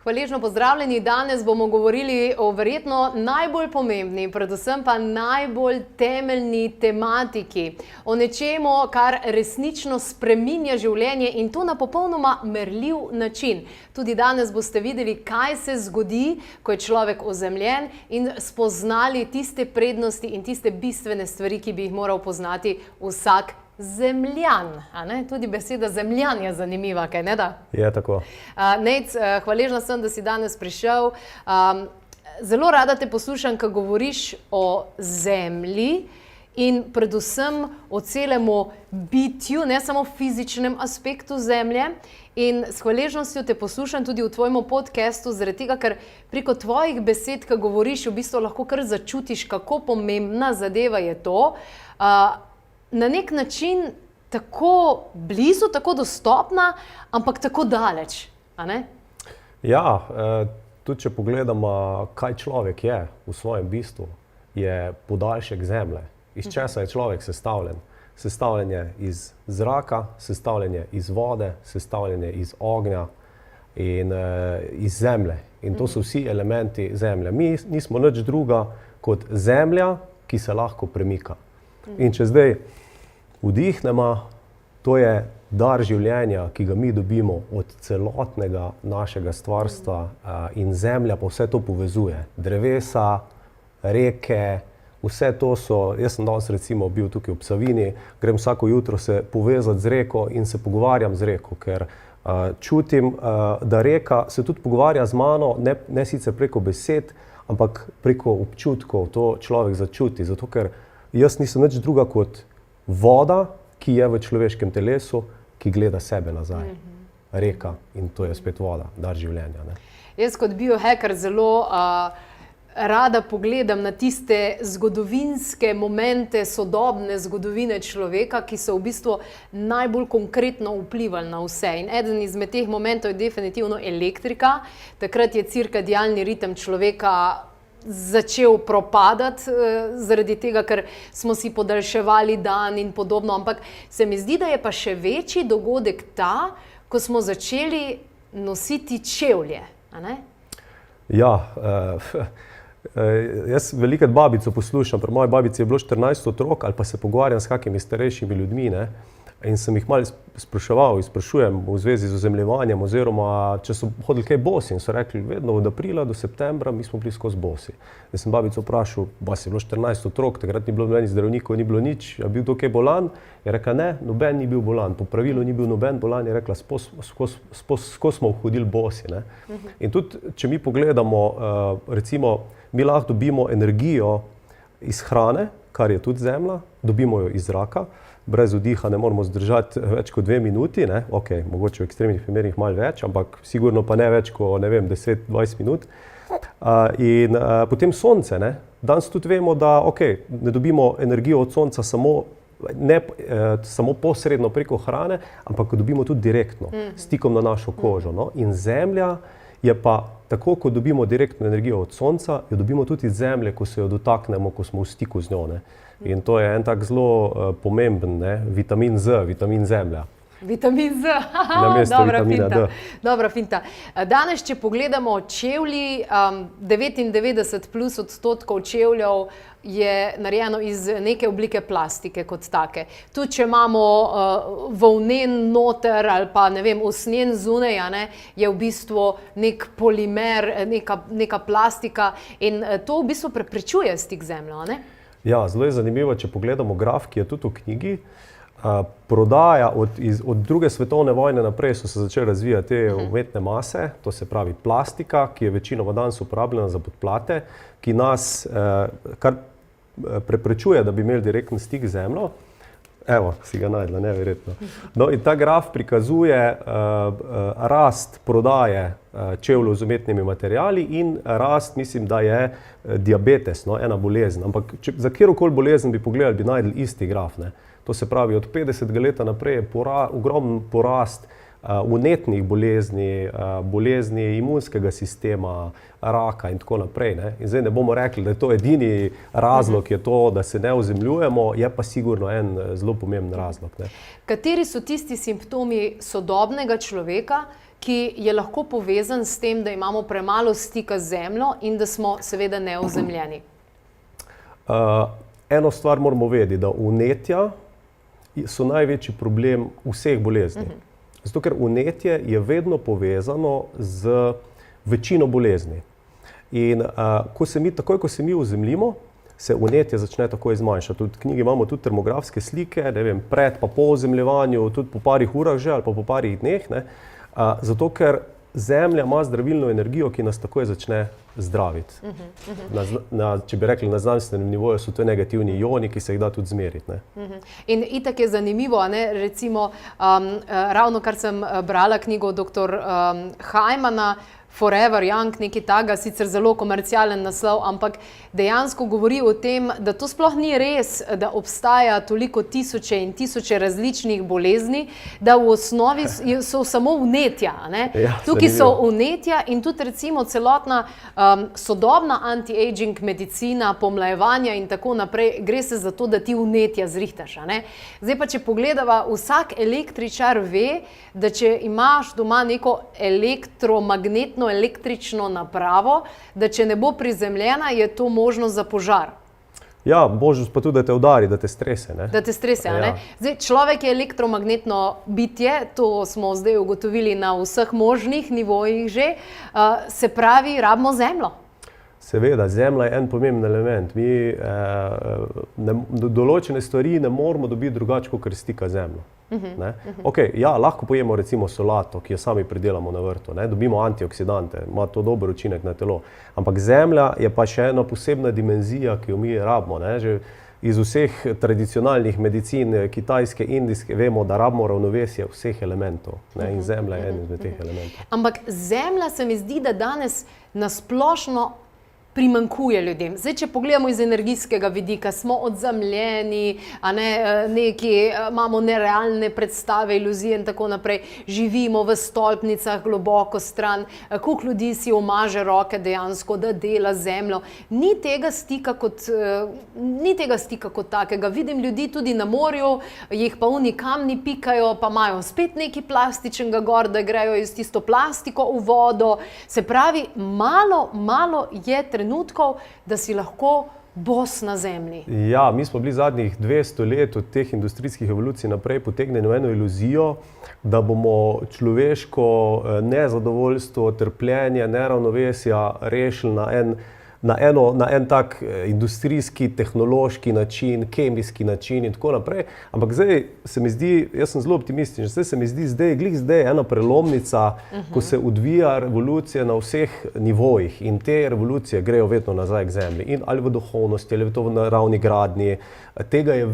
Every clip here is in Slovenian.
Hvaležno pozdravljeni. Danes bomo govorili o verjetno najbolj pomembni, predvsem pa najbolj temeljni tematiki. O nečemu, kar resnično spreminja življenje in to na popolnoma merljiv način. Tudi danes boste videli, kaj se zgodi, ko je človek ozemljen in spoznali tiste prednosti in tiste bistvene stvari, ki bi jih moral poznati vsak zemljan. Tudi beseda zemljan je zanimiva, kaj ne da? Je tako. Nejc, hvaležna sem, da si danes prišel. Zelo rada te poslušam, ko govoriš o zemlji in predvsem o celemu bitju, ne samo fizičnem aspektu zemlje. In s hvaležnostjo te poslušam tudi v tvojem podcastu, zaradi tega, ker preko tvojih besed, ko govoriš, v bistvu lahko kar začutiš, kako pomembna zadeva je to. Na nek način tako blizu, tako dostopna, ampak tako daleč, a ne? Ja, tudi če pogledamo, kaj človek je v svojem bistvu, je podaljšek zemlje. Iz česa je človek sestavljen? Sestavljen je iz zraka, sestavljen je iz vode, sestavljen je iz ognja in iz zemlje. In to so vsi elementi zemlje. Mi nismo nič druga kot zemlja, ki se lahko premika. In če zdaj vdihnemo, to je dar življenja, ki ga mi dobimo od celotnega našega stvarstva in zemlja pa vse to povezuje. Drevesa, reke, vse to so, jaz sem danes recimo bil tukaj v Psavini, grem vsako jutro se povezati z reko in se pogovarjam z reko, ker čutim, da reka se tudi pogovarja z mano, ne sicer preko besed, ampak preko občutkov, to človek začuti, zato ker jaz nisem nič druga kot voda, ki je v človeškem telesu, ki gleda sebe nazaj. Reka in to je spet voda, dar življenja. Ne? Jaz kot biohacker zelo rada pogledam na tiste zgodovinske momente sodobne zgodovine človeka, ki so v bistvu najbolj konkretno vplivali na vse. In eden izmed teh momentov je definitivno elektrika. Takrat je cirkadialni ritem človeka začel propadati zaradi tega, ker smo si podaljševali dan in podobno, ampak se mi zdi, da je pa še večji dogodek ta, ko smo začeli nositi čevlje, a ne? Ja, jaz velikokrat babico poslušam, pri moji babici je bilo 14 otrok, ali pa se pogovarjam s kakimi starejšimi ljudmi, ne? In sem jih malo sprašujem v zvezi z ozemljevanjem, oziroma če so hodili kaj bosi in so rekli, vedno od aprila do septembra mi smo bili skozi bosi. Jaz sem babico vprašal, je bilo 14 otrok, takrat ni bilo nobenih zdravnikov, ni bilo nič, je bil to kaj bolan? Je rekla, ne, noben ni bil bolan, po pravilu ni bil noben bolan, je rekla, skozi smo hodili bosi. Ne? In tudi, če mi pogledamo, recimo, mi lahko dobimo energijo iz hrane, kar je tudi zemlja, dobimo jo iz zraka, brez vdiha ne moramo zdržati več kot 2 minuti, ne? Ok, mogoče v ekstremnih primerih malo več, ampak sigurno pa ne več kot, 10-20 minut. In potem sonce, ne? Danes tudi vemo, da ne dobimo energijo od sonca samo posredno preko hrane, ampak dobimo tudi direktno, stikom na našo kožo. No? In zemlja je pa, tako kot dobimo direktno energijo od sonca, jo dobimo tudi iz zemlje, ko se jo dotaknemo, ko smo v stiku z njo. Ne? In to je en tak zelo pomemben, ne? Vitamin Z, vitamin zemlja. Vitamin Z, dobra finta. Dobra finta. Danes, če pogledamo čevlji, 99% čevljev je narejeno iz neke oblike plastike kot take. Tudi če imamo volnen noter ali pa usnjen zunaj, je v bistvu nek polimer, neka plastika in to v bistvu preprečuje stik z zemljo, ne? Ja, zelo je zanimivo, če pogledamo graf, ki je tudi v knjigi. Prodaja od druge svetovne vojne naprej so se začele razvijati te umetne mase, to se pravi plastika, ki je večinoma danes uporabljena za podplate, ki nas kar preprečuje, da bi imeli direktni stik z zemljo. Evo, si ga najdla, neverjetno. No, in ta graf prikazuje rast prodaje čevljev z umetnimi materiali in rast, mislim, da je diabetes, ena bolezen. Ampak za kjerokoli bolezen bi pogledali, bi najdli isti graf. Ne? To se pravi, od 50 leta naprej je ogromen porast vnetnih bolezni, bolezni imunskega sistema, raka in tako naprej. Ne? In zdaj ne bomo rekli, da je to edini razlog, je to, da se ne ozemljujemo, je pa sigurno en zelo pomemben razlog. Ne? Kateri so tisti simptomi sodobnega človeka, ki je lahko povezan s tem, da imamo premalo stika z zemljo in da smo seveda neozemljeni? Eno stvar moramo vedeti, da vnetja so največji problem vseh bolezni. Zato, ker vnetje je vedno povezano z večino bolezni. In takoj, ko se mi ozemljimo, se vnetje začne takoj zmanjšati. Tudi v knjigi imamo tudi termografske slike, ne vem, pred pa po ozemljevanju, tudi po parih urah že ali pa po parih dneh, ne. Zato, ker Zemlja ima zdravilno energijo, ki nas takoj začne zdraviti. Če bi rekli, na znanstvenem nivoju so to negativni ioni, ki se jih da tudi zmeriti. In itak je zanimivo, recimo, ravno kar sem brala knjigo dr. Hajmana, Forever Young, nekaj takega, sicer zelo komercialen naslov, ampak dejansko govori o tem, da to sploh ni res, da obstaja toliko tisoče in tisoče različnih bolezni, da v osnovi so samo vnetja. Ja, tukaj so vnetja in tudi recimo celotna sodobna anti-aging medicina, pomlajevanja in tako naprej, gre se za to, da ti vnetja zrihtaš. Zdaj pa, če pogledava, vsak električar ve, da če imaš doma neko električno napravo, da če ne bo prizemljena, je to možnost za požar. Ja, možnost pa tudi, da te udari, da te strese. Da te strese, ne? Zdaj, človek je elektromagnetno bitje, to smo zdaj ugotovili na vseh možnih nivojih že, se pravi, rabimo zemljo. Seveda, zemlja je en pomemben element. Mi določene stvari ne moramo dobiti drugače, kot stika z zemljo. Ja, lahko pojemo recimo solato, ki jo sami pridelamo na vrtu, dobimo antioksidante, ima to dober učinek na telo. Ampak zemlja je pa še ena posebna dimenzija, ki jo mi rabimo. Že iz vseh tradicionalnih medicin, kitajske, indijske, vemo, da rabimo ravnovesje vseh elementov. In zemlja je en izmed teh elementov. Ampak zemlja se mi zdi, da danes nasplošno primanjkuje ljudem. Zdaj, če pogledamo iz energijskega vidika, smo odzemljeni, imamo nerealne predstave, iluzije in tako naprej, živimo v stolpnicah globoko stran, koliko ljudi si omaže roke dejansko, da dela zemljo. Ni tega stika kot takega. Vidim ljudi tudi na morju, jih pa oni kamni pikajo, pa imajo spet nekaj plastičnega gor, da grejo iz tisto plastiko v vodo. Se pravi, malo je trenutkov, da si lahko bos na zemlji. Ja, mi smo bili zadnjih 200 let od teh industrijskih evolucij naprej potegnjeni v eno iluzijo, da bomo človeško nezadovoljstvo, trpljenje, neravnovesja rešili na en tak industrijski, tehnološki način, kemijski način in tako naprej. Ampak zdaj se mi zdi, jaz sem zelo optimističen, zdaj se mi zdi glih zdaj ena prelomnica, ko se odvija revolucija na vseh nivojih in te revolucije grejo vedno nazaj k zemlji. In ali v duhovnosti, ali v naravni gradnji, tega je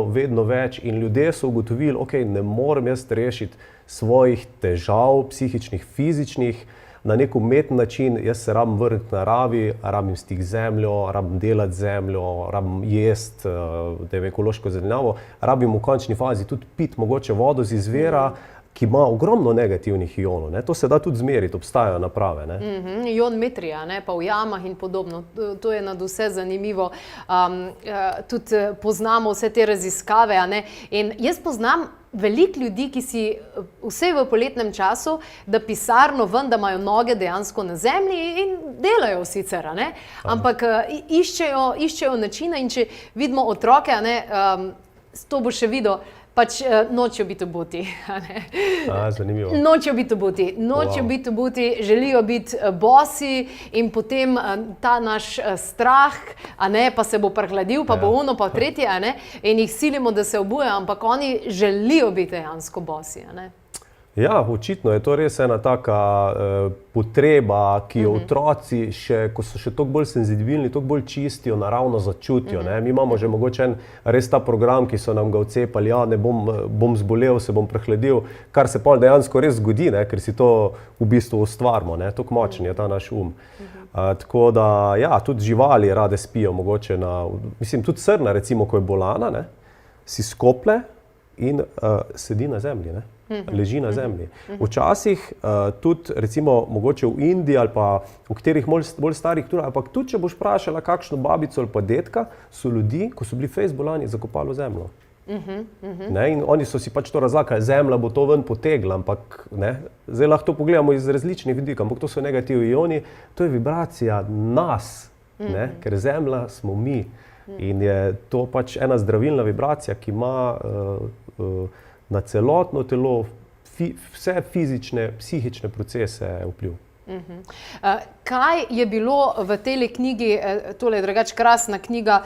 vedno več in ljudje so ugotovili, ok, ne morem jaz rešiti svojih težav, psihičnih, fizičnih, na nek umeten način, jaz se rabim vrniti naravi, rabim stik z zemljo, rabim delati zemljo, rabim jesti, da je ekološko zelenjavo, rabim v končni fazi tudi piti mogoče vodo z izvira, ki ima ogromno negativnih ionov. To se da tudi zmeriti, obstajajo naprave. Ion metrija, pa v jamah in podobno. To je nad vse zanimivo. Tudi poznamo vse te raziskave. In jaz poznam veliko ljudi, ki si vse v poletnem času, da pisarno ven, da imajo noge dejansko na zemlji in delajo sicer, ampak iščejo načine in če vidimo otroke, to bo še videl, pač nočejo biti obuti. Zanimivo. Nočejo biti obuti, želijo biti bosi in potem ta naš strah, pa se bo prehladil, pa bo ono, pa tretje, in jih silimo, da se obujejo, ampak oni želijo biti dejansko bosi. Ja, očitno je to res ena taka potreba, ki jo otroci, ko so še toliko bolj senzibilni, toliko bolj čistijo, naravno začutijo. Mi imamo že mogoče res ta program, ki so nam ga vcepali, ne bom zbolel, se bom prehladil, kar se pol dejansko res zgodi, ker si to v bistvu ustvarimo, toliko močen je ta naš Tako da, ja, tudi živali rade spijo, mogoče tudi srna, recimo, ko je bolana, si skople in sedi na zemlji, leži na zemlji. Včasih tudi, recimo, mogoče v Indiji ali pa v katerih bolj starih kulturah, ampak tudi, če boš vprašala kakšno babico ali pa dedka, so ljudi, ko so bili fejst bolani, zakopali v zemljo. Ne, in oni so si pač to razlagali, zemlja bo to ven potegla, ampak ne, zdaj lahko to pogledamo iz različnih vidikov, ampak to so negativni ioni, to je vibracija nas, ne, ker zemlja smo mi in je to pač ena zdravilna vibracija, ki ima na celotno telo vse fizične, psihične procese vpliv. Kaj je bilo v tej knjigi, tole je drugače krasna knjiga,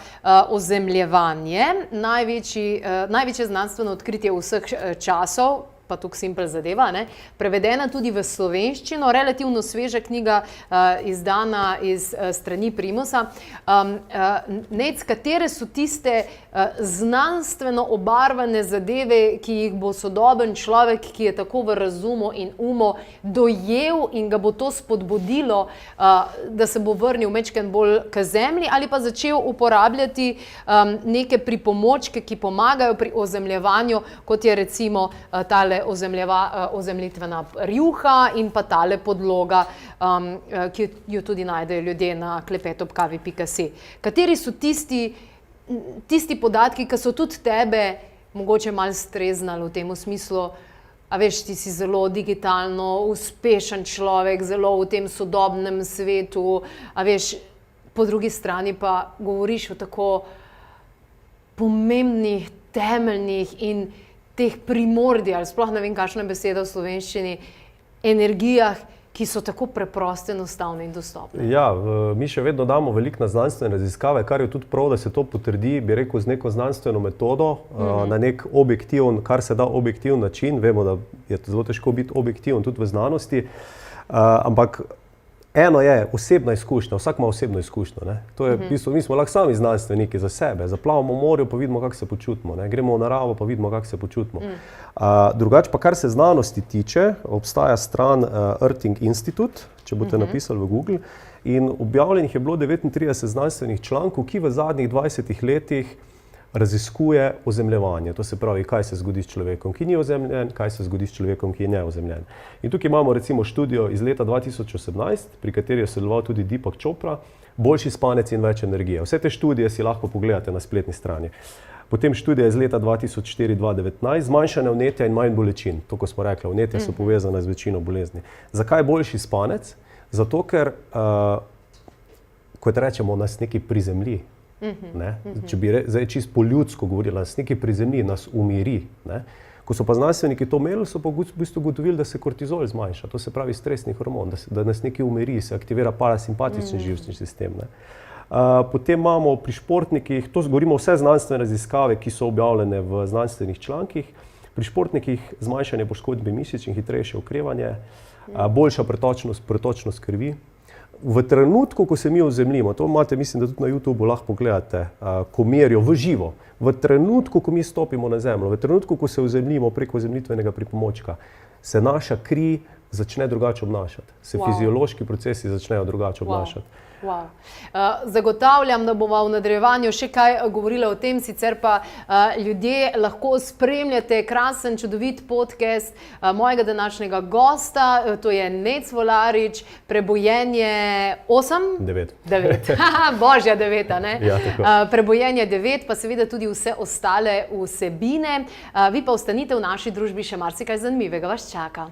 Ozemljevanje, največje znanstveno odkritje vseh časov, pa tukaj simpel zadeva, ne? Prevedena tudi v slovenščino, relativno sveža knjiga, izdana iz strani Primosa. Nec, katere so tiste znanstveno obarvane zadeve, ki jih bo sodoben človek, ki je tako v razumu in umu, dojel in ga bo to spodbudilo, da se bo vrnil majčkeno bolj k zemlji ali pa začel uporabljati neke pripomočke, ki pomagajo pri ozemljevanju, kot je recimo tale ozemljitvena rjuha in pa tale podloga, ki jo tudi najdejo ljudje na klepetobkavi.si. Kateri so tisti podatki, ki so tudi tebe mogoče malo streznali v tem smislu, a veš, ti si zelo digitalno uspešen človek, zelo v tem sodobnem svetu, a veš, po drugi strani pa govoriš o tako pomembnih, temeljnih in teh primordial, sploh ne vem, kakšna beseda v slovenščini, energijah, ki so tako preproste, enostavne in dostopne. Ja, mi še vedno damo veliko na znanstvene raziskave, kar je tudi prav, da se to potrdi, bi rekel, z neko znanstveno metodo, na nek objektiven, kar se da objektiven način. Vemo, da je zelo težko biti objektiven tudi v znanosti, ampak eno je osebna izkušnja, vsak ima osebno izkušnjo. Ne? To je, v bistvu, mi smo lahko sami znanstveniki za sebe, zaplavamo v morju, pa vidimo, kako se počutimo, ne? Gremo v naravo, pa vidimo, kako se počutimo. Drugače pa, kar se znanosti tiče, obstaja stran Earthing Institute, če boste napisali v Google, in objavljenih je bilo 39 znanstvenih člankov, ki v zadnjih 20 letih raziskuje ozemljevanje. To se pravi, kaj se zgodi s človekom, ki ni ozemljen, kaj se zgodi s človekom, ki je neozemljen. In tukaj imamo recimo študijo iz leta 2018, pri kateri je sodeloval tudi Deepak Chopra, boljši spanec in več energije. Vse te študije si lahko pogledate na spletni strani. Potem študija iz leta 2004-2019, zmanjšanje vnetja in manj bolečin. To, ko smo rekli, vnetja so povezane z večino bolezni. Zakaj boljši spanec? Zato, ker, kot rečemo, nas nekaj prizemlji. Ne? Če bi zdaj čisto po ljudsko govorili, nas nekaj prizemlji, nas umiri. Ne? Ko so pa znanstveniki to imeli, so pa v bistvu ugotovili, da se kortizol zmanjša, to se pravi stresni hormon, da nas nekaj umiri, se aktivira parasimpatični živčni sistem. Ne? Potem imamo pri športnikih, to govorimo vse znanstvene raziskave, ki so objavljene v znanstvenih člankih, pri športnikih zmanjšanje poškodbe mišic in hitrejše okrevanje, boljša pretočnost krvi. V trenutku, ko se mi ozemljimo, to imate, mislim, da tudi na YouTubeu lahko pogledate, ko merijo v živo, v trenutku, ko mi stopimo na zemljo, v trenutku, ko se ozemljimo preko ozemljitvenega pripomočka, se naša kri začne drugače obnašati, se fiziološki procesi začnejo drugače obnašati. Zagotavljam, da bomo v nadaljevanju še kaj govorili o tem, sicer pa ljudje lahko spremljate krasen, čudovit podcast mojega današnjega gosta, to je Nec Volarič, Prebojenje 8? 9. 9. Božja 9, ne? Ja, tako. Prebojenje 9, pa seveda tudi vse ostale vsebine. Vi pa ostanite v naši družbi, še marsikaj zanimivega vas čaka.